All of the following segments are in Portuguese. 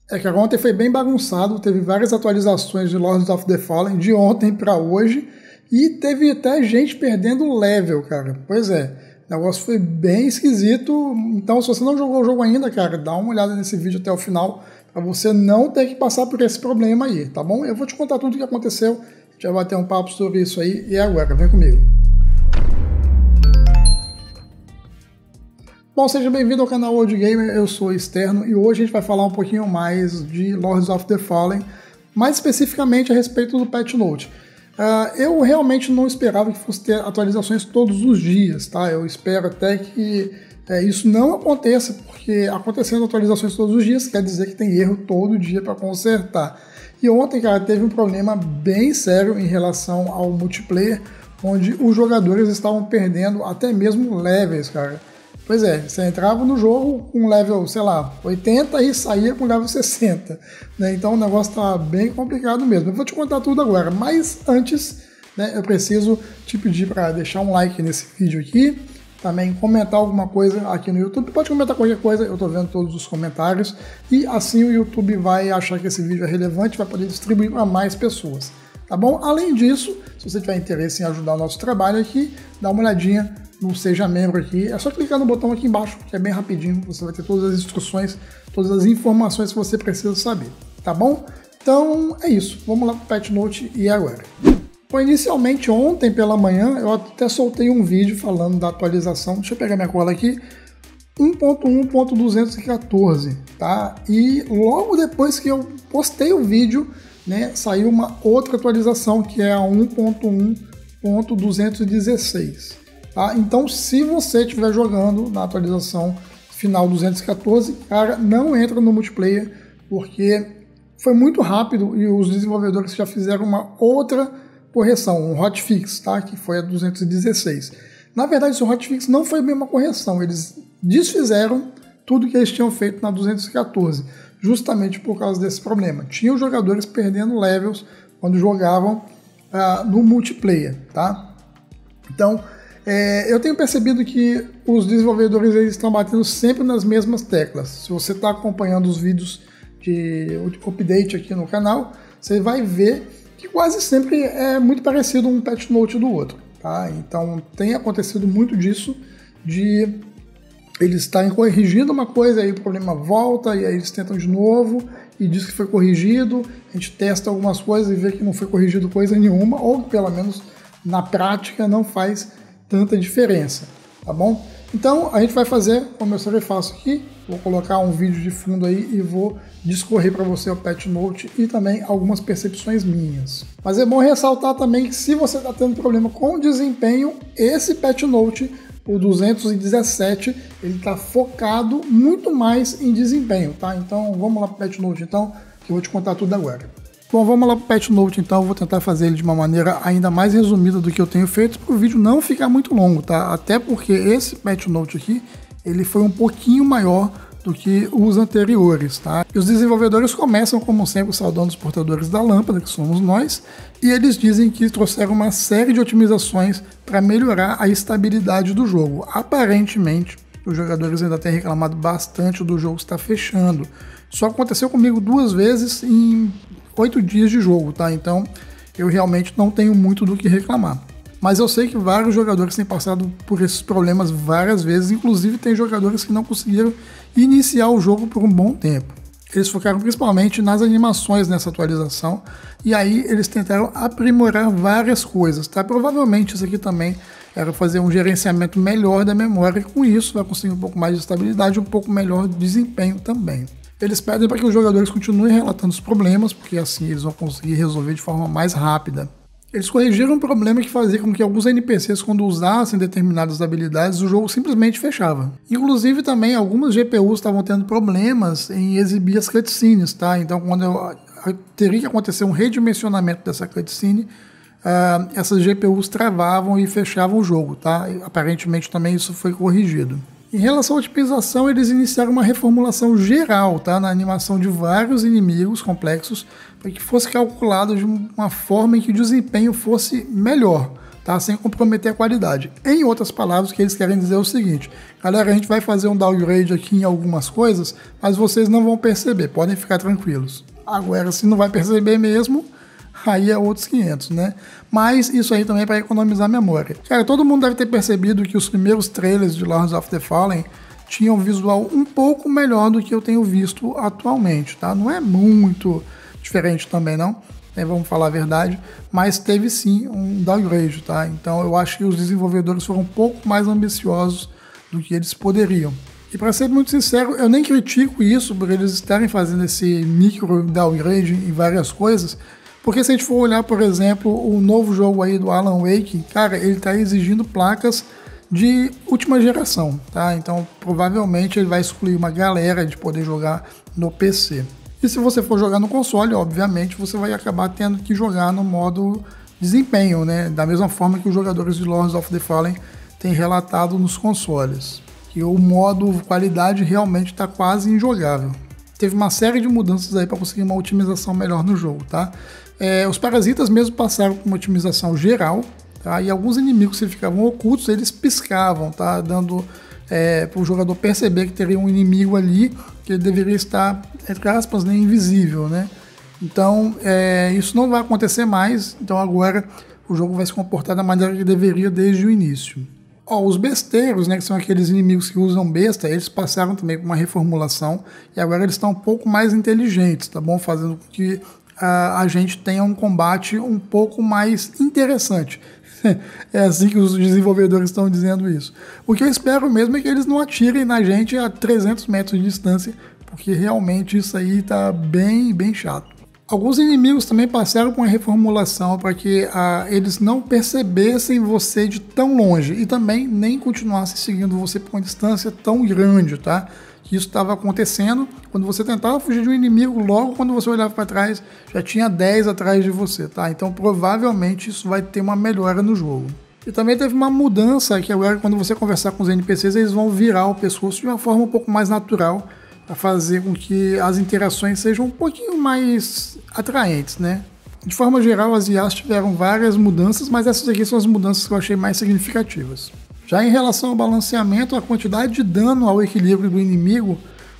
É que ontem foi bem bagunçado, teve várias atualizações de Lords of the Fallen de ontem para hoje e teve até gente perdendo level, cara. Pois é, o negócio foi bem esquisito. Então, se você não jogou o jogo ainda, cara, dá uma olhada nesse vídeo até o final para você não ter que passar por esse problema aí, tá bom? Eu vou te contar tudo o que aconteceu, a gente vai bater um papo sobre isso aí e agora, vem comigo. Bom, seja bem-vindo ao canal Old Gamer, eu sou Externo e hoje a gente vai falar um pouquinho mais de Lords of the Fallen, mais especificamente a respeito do Patch Note. Eu realmente não esperava que fosse ter atualizações todos os dias, tá? Eu espero até que isso não aconteça, porque acontecendo atualizações todos os dias quer dizer que tem erro todo dia para consertar. E ontem, cara, teve um problema bem sério em relação ao multiplayer, onde os jogadores estavam perdendo até mesmo levels, cara. Pois é, você entrava no jogo com level, sei lá, 80 e saía com level 60, né? Então o negócio tá bem complicado mesmo. Eu vou te contar tudo agora, mas antes, né, eu preciso te pedir para deixar um like nesse vídeo aqui, também comentar alguma coisa aqui no YouTube. Pode comentar qualquer coisa, eu tô vendo todos os comentários e assim o YouTube vai achar que esse vídeo é relevante, vai poder distribuir para mais pessoas, tá bom? Além disso, se você tiver interesse em ajudar o nosso trabalho aqui, dá uma olhadinha no Seja Membro aqui, é só clicar no botão aqui embaixo, que é bem rapidinho, você vai ter todas as instruções, todas as informações que você precisa saber, tá bom? Então é isso, vamos lá pro Patch Note e agora. Bom, inicialmente ontem pela manhã eu até soltei um vídeo falando da atualização, deixa eu pegar minha cola aqui, 1.1.214, tá? E logo depois que eu postei o vídeo, né, saiu uma outra atualização que é a 1.1.216. Tá? Então, se você estiver jogando na atualização final 214, cara, não entra no multiplayer, porque foi muito rápido e os desenvolvedores já fizeram uma outra correção, um hotfix, tá? Que foi a 216. Na verdade, esse hotfix não foi bem uma correção, eles desfizeram tudo que eles tinham feito na 214, justamente por causa desse problema. Tinha os jogadores perdendo levels quando jogavam no multiplayer, tá? Então, eu tenho percebido que os desenvolvedores eles estão batendo sempre nas mesmas teclas. Se você está acompanhando os vídeos de update aqui no canal, você vai ver que quase sempre é muito parecido um patch note do outro, tá? Então tem acontecido muito disso, de eles estarem corrigindo uma coisa, aí o problema volta, e aí eles tentam de novo, e diz que foi corrigido, a gente testa algumas coisas e vê que não foi corrigido coisa nenhuma, ou pelo menos na prática não faz tanta diferença, tá bom? Então a gente vai fazer como eu sempre faço aqui, vou colocar um vídeo de fundo aí e vou discorrer para você o Patch Note e também algumas percepções minhas. Mas é bom ressaltar também que se você está tendo problema com o desempenho, esse Patch Note, o 217, ele está focado muito mais em desempenho, tá? Então vamos lá para o Patch Note então, que eu vou te contar tudo agora. Bom, vamos lá para o Patch Note então, eu vou tentar fazer ele de uma maneira ainda mais resumida do que eu tenho feito, para o vídeo não ficar muito longo, tá? Até porque esse Patch Note aqui, ele foi um pouquinho maior do que os anteriores, tá? E os desenvolvedores começam, como sempre, saudando os portadores da lâmpada, que somos nós, e eles dizem que trouxeram uma série de otimizações para melhorar a estabilidade do jogo. Aparentemente, os jogadores ainda têm reclamado bastante do jogo estar fechando. Só aconteceu comigo 2 vezes em 8 dias de jogo, tá? Então eu realmente não tenho muito do que reclamar. Mas eu sei que vários jogadores têm passado por esses problemas várias vezes, inclusive tem jogadores que não conseguiram iniciar o jogo por um bom tempo. Eles focaram principalmente nas animações nessa atualização, e aí eles tentaram aprimorar várias coisas, tá? Provavelmente isso aqui também era fazer um gerenciamento melhor da memória, e com isso vai conseguir um pouco mais de estabilidade, um pouco melhor de desempenho também. Eles pedem para que os jogadores continuem relatando os problemas, porque assim eles vão conseguir resolver de forma mais rápida. Eles corrigiram um problema que fazia com que alguns NPCs, quando usassem determinadas habilidades, o jogo simplesmente fechava. Inclusive também algumas GPUs estavam tendo problemas em exibir as cutscenes, tá? Então quando teria que acontecer um redimensionamento dessa cutscene, essas GPUs travavam e fechavam o jogo, tá? E, aparentemente também isso foi corrigido. Em relação à otimização, eles iniciaram uma reformulação geral, tá, na animação de vários inimigos complexos, para que fosse calculado de uma forma em que o desempenho fosse melhor. tá? Sem comprometer a qualidade. Em outras palavras, o que eles querem dizer é o seguinte: galera, a gente vai fazer um downgrade aqui em algumas coisas, mas vocês não vão perceber, podem ficar tranquilos. Agora, se não vai perceber mesmo, aí é outros 500, né? Mas isso aí também é para economizar memória. Cara, todo mundo deve ter percebido que os primeiros trailers de Lords of the Fallen tinham um visual um pouco melhor do que eu tenho visto atualmente, tá? Não é muito diferente também, não, né? Vamos falar a verdade, mas teve sim um downgrade, tá? Então eu acho que os desenvolvedores foram um pouco mais ambiciosos do que eles poderiam. E para ser muito sincero, eu nem critico isso por eles estarem fazendo esse micro downgrade em várias coisas, porque se a gente for olhar, por exemplo, o novo jogo aí do Alan Wake, cara, ele está exigindo placas de última geração, tá? Então provavelmente ele vai excluir uma galera de poder jogar no PC. E se você for jogar no console, obviamente você vai acabar tendo que jogar no modo desempenho, né? Da mesma forma que os jogadores de Lords of the Fallen têm relatado nos consoles. Que o modo qualidade realmente está quase injogável. Teve uma série de mudanças aí para conseguir uma otimização melhor no jogo, tá? Os parasitas mesmo passaram por uma otimização geral, tá? E alguns inimigos que ficavam ocultos, eles piscavam, tá? Dando para o jogador perceber que teria um inimigo ali, que ele deveria estar, entre aspas, né, invisível, né? Então, isso não vai acontecer mais, então agora o jogo vai se comportar da maneira que deveria desde o início. Os besteiros, né, que são aqueles inimigos que usam besta, eles passaram também por uma reformulação e agora eles estão um pouco mais inteligentes, tá bom? Fazendo com que a gente tenha um combate um pouco mais interessante. É assim que os desenvolvedores estão dizendo isso. O que eu espero mesmo é que eles não atirem na gente a 300 metros de distância, porque realmente isso aí tá bem, bem chato. Alguns inimigos também passaram por uma reformulação para que eles não percebessem você de tão longe e também nem continuassem seguindo você por uma distância tão grande, tá? Que isso estava acontecendo quando você tentava fugir de um inimigo, logo quando você olhava para trás já tinha 10 atrás de você, tá? Então provavelmente isso vai ter uma melhora no jogo. E também teve uma mudança que agora quando você conversar com os NPCs eles vão virar o pescoço de uma forma um pouco mais natural para fazer com que as interações sejam um pouquinho mais atraentes, né? De forma geral as IAs tiveram várias mudanças, mas essas aqui são as mudanças que eu achei mais significativas. Já em relação ao balanceamento, a quantidade de dano ao equilíbrio do inimigo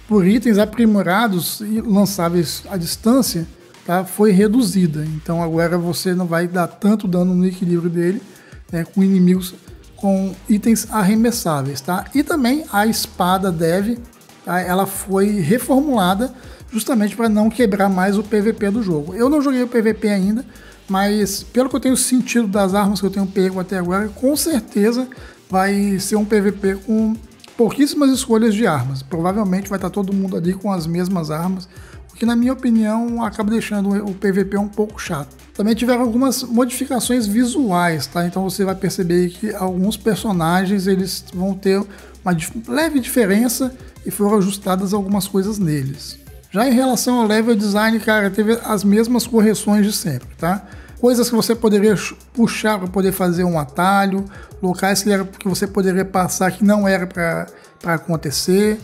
por itens aprimorados e lançáveis à distância, tá, foi reduzida. Então agora você não vai dar tanto dano no equilíbrio dele, né, com inimigos com itens arremessáveis. Tá? E também a espada Dev, tá, ela foi reformulada justamente para não quebrar mais o PVP do jogo. Eu não joguei o PVP ainda, mas pelo que eu tenho sentido das armas que eu tenho pego até agora, com certeza vai ser um PVP com pouquíssimas escolhas de armas. Provavelmente vai estar todo mundo ali com as mesmas armas, o que na minha opinião acaba deixando o PVP um pouco chato. Também tiveram algumas modificações visuais, tá? Então você vai perceber que alguns personagens eles vão ter uma leve diferença e foram ajustadas algumas coisas neles. Já em relação ao level design, cara, teve as mesmas correções de sempre, tá? Coisas que você poderia puxar para poder fazer um atalho, locais que você poderia passar que não era para acontecer.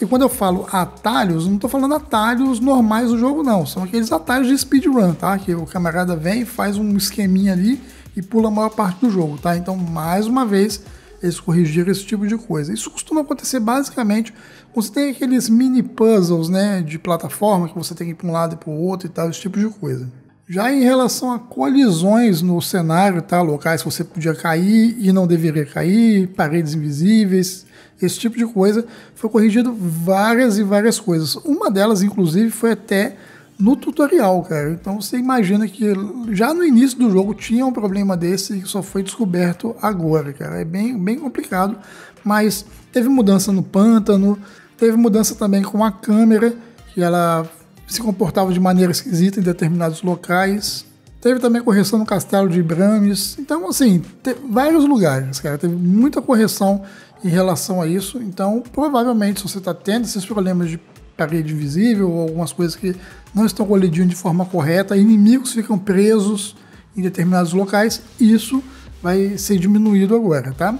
E quando eu falo atalhos, não estou falando atalhos normais do jogo não, são aqueles atalhos de speedrun, tá? Que o camarada vem, faz um esqueminha ali e pula a maior parte do jogo, tá? Então, mais uma vez, eles corrigiram esse tipo de coisa. Isso costuma acontecer basicamente quando você tem aqueles mini puzzles, né, de plataforma que você tem que ir para um lado e para o outro e tal, esse tipo de coisa. Já em relação a colisões no cenário, tá? Locais que você podia cair e não deveria cair, paredes invisíveis, esse tipo de coisa, foi corrigido várias e várias coisas. Uma delas, inclusive, foi até no tutorial, cara. Então você imagina que já no início do jogo tinha um problema desse que só foi descoberto agora, cara. É bem, bem complicado, mas teve mudança no pântano, teve mudança também com a câmera, que ela se comportava de maneira esquisita em determinados locais. Teve também correção no castelo de Bramis. Então, assim, teve vários lugares, cara. Teve muita correção em relação a isso. Então, provavelmente, se você está tendo esses problemas de parede invisível ou algumas coisas que não estão colidindo de forma correta, inimigos ficam presos em determinados locais, isso vai ser diminuído agora, tá?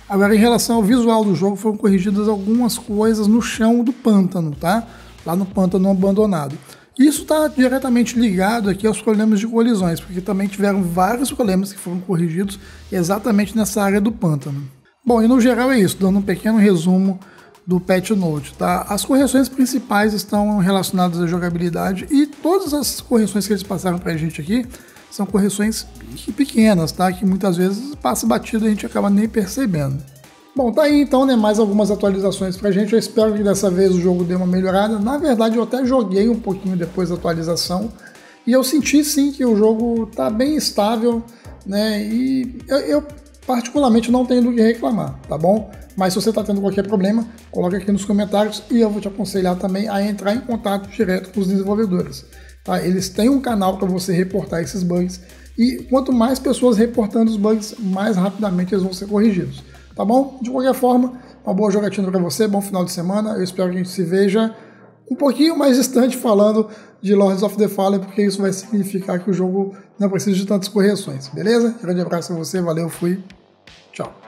Agora, em relação ao visual do jogo, foram corrigidas algumas coisas no chão do pântano, tá? Lá no pântano abandonado. Isso está diretamente ligado aqui aos problemas de colisões, porque também tiveram vários problemas que foram corrigidos exatamente nessa área do pântano. Bom, e no geral é isso, dando um pequeno resumo do Patch Note, tá? As correções principais estão relacionadas à jogabilidade e todas as correções que eles passaram pra gente aqui são correções pequenas, tá? Que muitas vezes passa batido e a gente acaba nem percebendo. Bom, tá aí então, né, mais algumas atualizações pra gente. Eu espero que dessa vez o jogo dê uma melhorada. Na verdade, eu até joguei um pouquinho depois da atualização e eu senti sim que o jogo tá bem estável, né? E eu particularmente não tenho do que reclamar, tá bom? Mas se você está tendo qualquer problema, coloque aqui nos comentários e eu vou te aconselhar também a entrar em contato direto com os desenvolvedores. Tá? Eles têm um canal para você reportar esses bugs e quanto mais pessoas reportando os bugs, mais rapidamente eles vão ser corrigidos. Tá bom? De qualquer forma, uma boa jogatina para você, bom final de semana. Eu espero que a gente se veja um pouquinho mais distante falando de Lords of the Fallen, porque isso vai significar que o jogo não precisa de tantas correções, beleza? Grande abraço a você, valeu, fui, tchau.